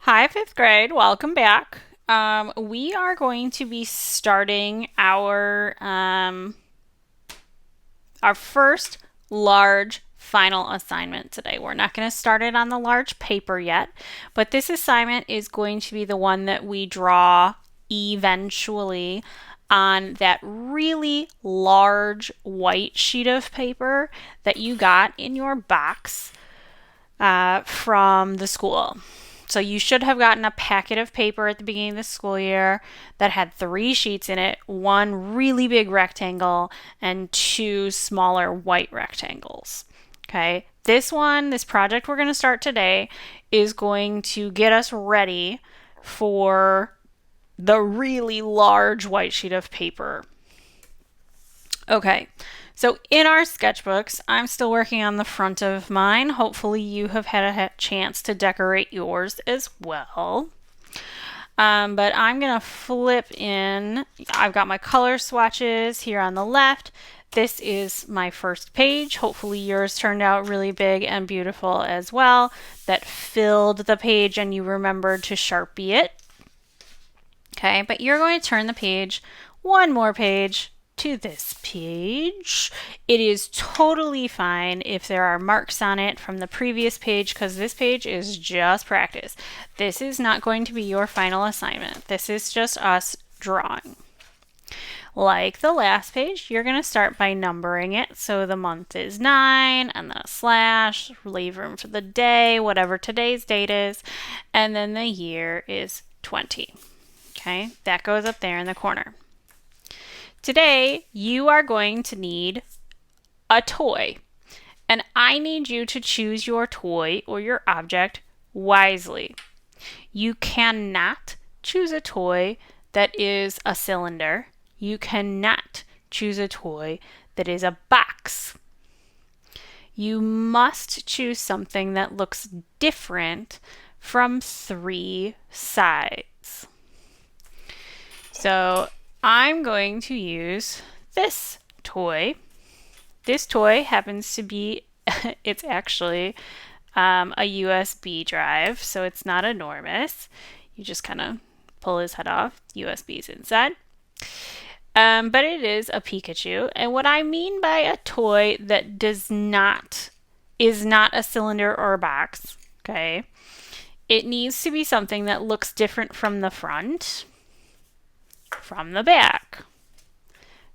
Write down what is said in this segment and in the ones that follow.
Hi, fifth grade. Welcome back. We are going to be starting our first large final assignment today. We're not going to start it on the large paper yet, but this assignment is going to be the one that we draw eventually on that really large white sheet of paper that you got in your box from the school. So you should have gotten a packet of paper at the beginning of the school year that had 3 sheets in it, one really big rectangle and 2 smaller white rectangles. Okay, this project we're going to start today is going to get us ready for the really large white sheet of paper. Okay, so in our sketchbooks, I'm still working on the front of mine. Hopefully you have had a chance to decorate yours as well. But I'm going to flip in. I've got my color swatches here on the left. This is my first page. Hopefully yours turned out really big and beautiful as well. That filled the page and you remembered to Sharpie it. Okay, but you're going to turn the page one more page to this page. It is totally fine if there are marks on it from the previous page because this page is just practice. This is not going to be your final assignment. This is just us drawing. Like the last page, you're going to start by numbering it. So the month is 9, and then a slash, leave room for the day, whatever today's date is, and then the year is 20. Okay, that goes up there in the corner. Today, you are going to need a toy, and I need you to choose your toy or your object wisely. You cannot choose a toy that is a cylinder. You cannot choose a toy that is a box. You must choose something that looks different from 3 sides. So I'm going to use this toy. This toy happens to be, it's actually a USB drive, so it's not enormous. You just kind of pull his head off, USB's inside. But it is a Pikachu. And what I mean by a toy that is not a cylinder or a box, okay, it needs to be something that looks different from the front, from the back,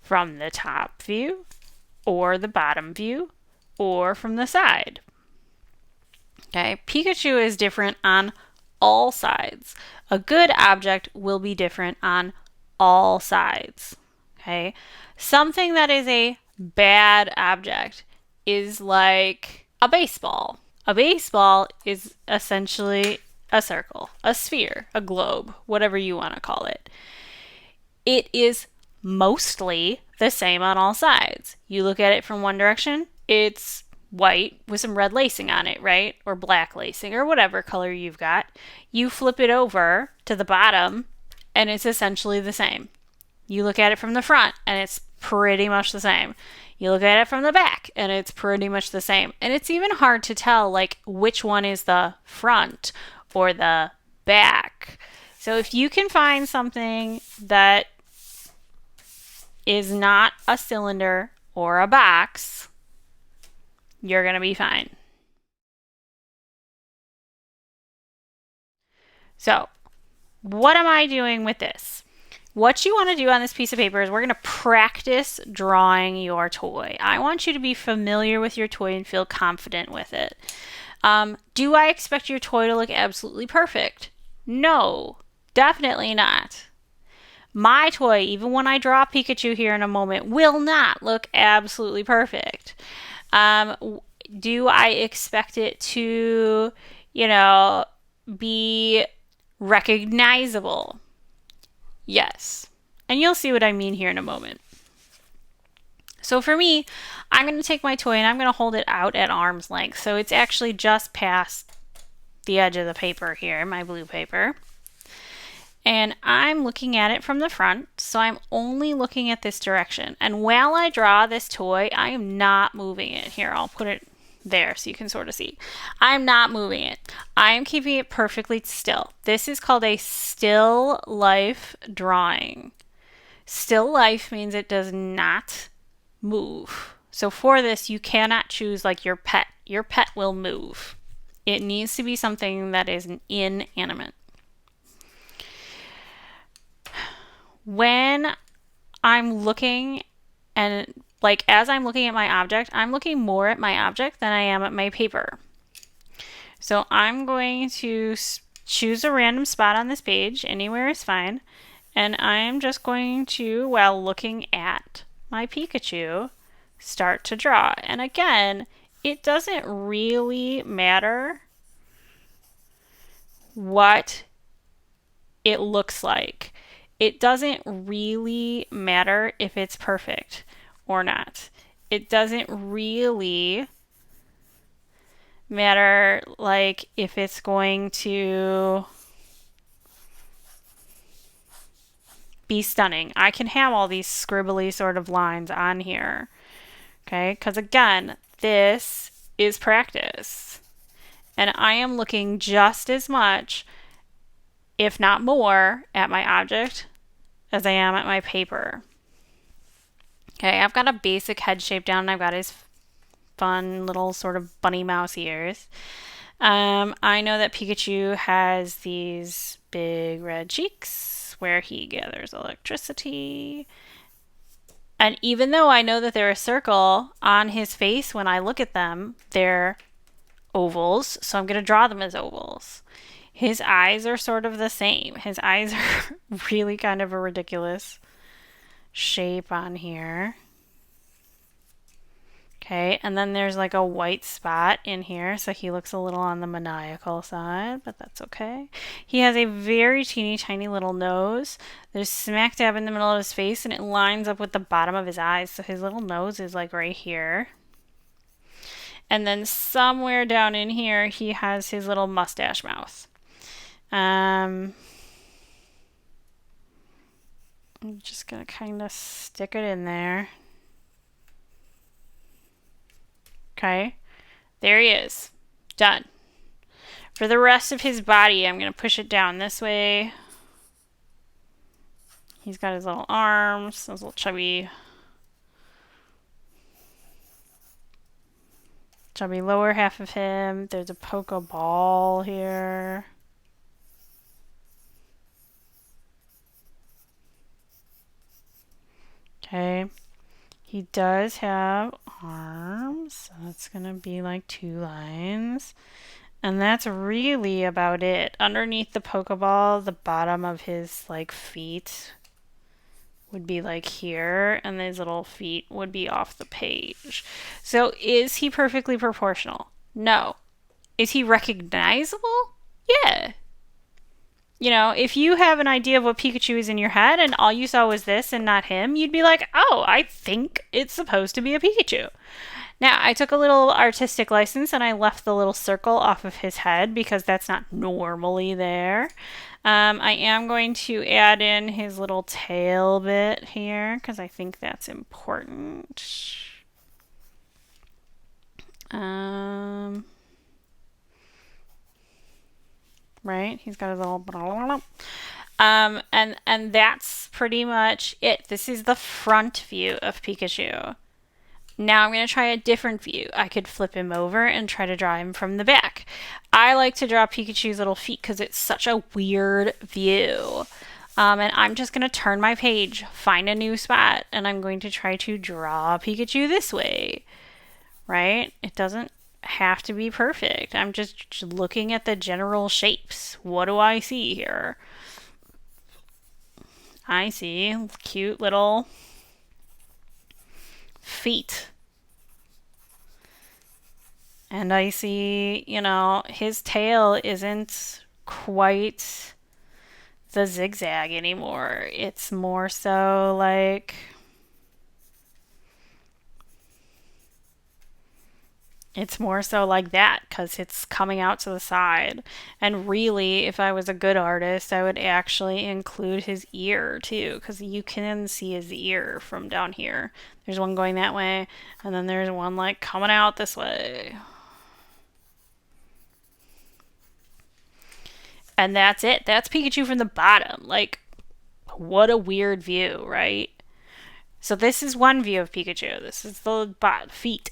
from the top view, or the bottom view, or from the side. Okay, Pikachu is different on all sides. A good object will be different on all sides. Okay, something that is a bad object is like a baseball. A baseball is essentially a circle, a sphere, a globe, whatever you want to call it. It is mostly the same on all sides. You look at it from one direction, it's white with some red lacing on it, right? Or black lacing, or whatever color you've got. You flip it over to the bottom, and it's essentially the same. You look at it from the front, and it's pretty much the same. You look at it from the back, and it's pretty much the same. And it's even hard to tell, like, which one is the front or the back. So if you can find something that is not a cylinder or a box, you're going to be fine. So, what am I doing with this? What you want to do on this piece of paper is we're going to practice drawing your toy. I want you to be familiar with your toy and feel confident with it. Do I expect your toy to look absolutely perfect? No, definitely not. My toy, even when I draw Pikachu here in a moment, will not look absolutely perfect. Do I expect it to, be recognizable? Yes. And you'll see what I mean here in a moment. So for me, I'm going to take my toy and I'm going to hold it out at arm's length. So it's actually just past the edge of the paper here, my blue paper. And I'm looking at it from the front, so I'm only looking at this direction. And while I draw this toy, I am not moving it. Here, I'll put it there, so you can sort of see. I'm not moving it. I am keeping it perfectly still. This is called a still life drawing. Still life means it does not move. So for this, you cannot choose like your pet. Your pet will move. It needs to be something that is inanimate. When I'm looking and like as I'm looking at my object, I'm looking more at my object than I am at my paper. So I'm going to choose a random spot on this page, anywhere is fine, and I'm just going to, while looking at my Pikachu, start to draw. And again, it doesn't really matter what it looks like. It doesn't really matter if it's perfect or not. It doesn't really matter like if it's going to be stunning. I can have all these scribbly sort of lines on here. Okay, because again, this is practice. And I am looking just as much, if not more, at my object as I am at my paper. Okay, I've got a basic head shape down and I've got his fun little sort of bunny mouse ears. I know that Pikachu has these big red cheeks where he gathers electricity. And even though I know that they're a circle on his face, when I look at them, they're ovals. So I'm going to draw them as ovals. His eyes are sort of the same. His eyes are really kind of a ridiculous shape on here. Okay, and then there's like a white spot in here, so he looks a little on the maniacal side, but that's okay. He has a very teeny tiny little nose. There's smack dab in the middle of his face, and it lines up with the bottom of his eyes, so his little nose is like right here. And then somewhere down in here, he has his little mustache mouth. I'm just gonna kind of stick it in there. Okay, there he is. Done. For the rest of his body, I'm going to push it down this way. He's got his little arms, those little chubby lower half of him. There's a Pokeball here. Okay. He does have arms, so that's going to be like 2 lines. And that's really about it. Underneath the Pokeball, the bottom of his like feet would be like here, and his little feet would be off the page. So is he perfectly proportional? No. Is he recognizable? Yeah. You know, if you have an idea of what Pikachu is in your head and all you saw was this and not him, you'd be like, oh, I think it's supposed to be a Pikachu. Now, I took a little artistic license and I left the little circle off of his head because that's not normally there. I am going to add in his little tail bit here because I think that's important. Right? He's got his little and that's pretty much it. This is the front view of Pikachu. Now I'm going to try a different view. I could flip him over and try to draw him from the back. I like to draw Pikachu's little feet because it's such a weird view. And I'm just going to turn my page, find a new spot, and I'm going to try to draw Pikachu this way. Right? It doesn't have to be perfect. I'm just looking at the general shapes. What do I see here? I see cute little feet. And I see, you know, his tail isn't quite the zigzag anymore. It's more so like that because it's coming out to the side. And really, if I was a good artist, I would actually include his ear too because you can see his ear from down here. There's one going that way, and then there's one like coming out this way. And that's it. That's Pikachu from the bottom. Like, what a weird view, right? So this is one view of Pikachu. This is the feet.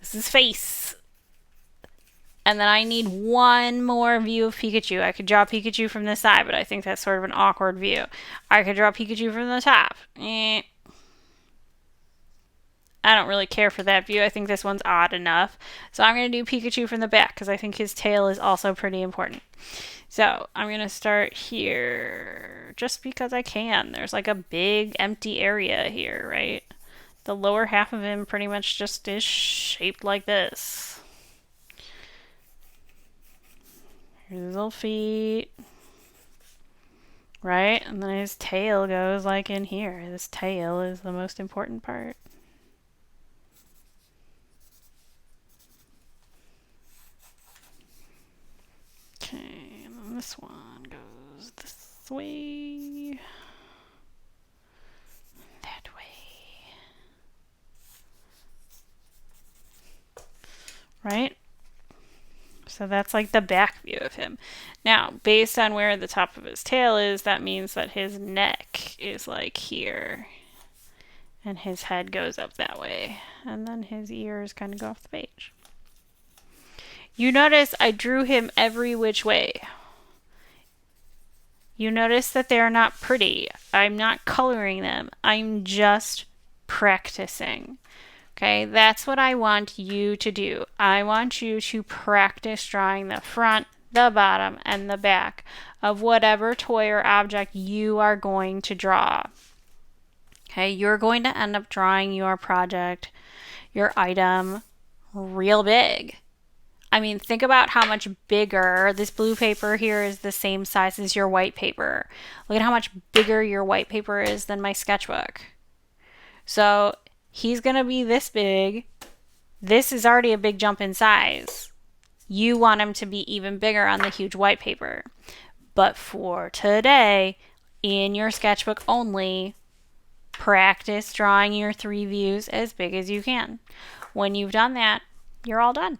This is face. And then I need one more view of Pikachu. I could draw Pikachu from the side, but I think that's sort of an awkward view. I could draw Pikachu from the top. I don't really care for that view. I think this one's odd enough. So I'm going to do Pikachu from the back because I think his tail is also pretty important. So I'm going to start here just because I can. There's like a big empty area here, right? The lower half of him pretty much just is shaped like this. Here's his little feet. Right? And then his tail goes like in here. His tail is the most important part. Okay, and then this one goes this way. That way. Right? So that's like the back view of him. Now, based on where the top of his tail is, that means that his neck is like here. And his head goes up that way. And then his ears kind of go off the page. You notice I drew him every which way. You notice that they're not pretty. I'm not coloring them. I'm just practicing. Okay, that's what I want you to do. I want you to practice drawing the front, the bottom, and the back of whatever toy or object you are going to draw. Okay, you're going to end up drawing your project, your item, real big. I mean, think about how much bigger this blue paper here is the same size as your white paper. Look at how much bigger your white paper is than my sketchbook. So he's going to be this big. This is already a big jump in size. You want him to be even bigger on the huge white paper. But for today, in your sketchbook only, practice drawing your 3 views as big as you can. When you've done that, you're all done.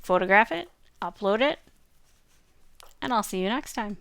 Photograph it, upload it, and I'll see you next time.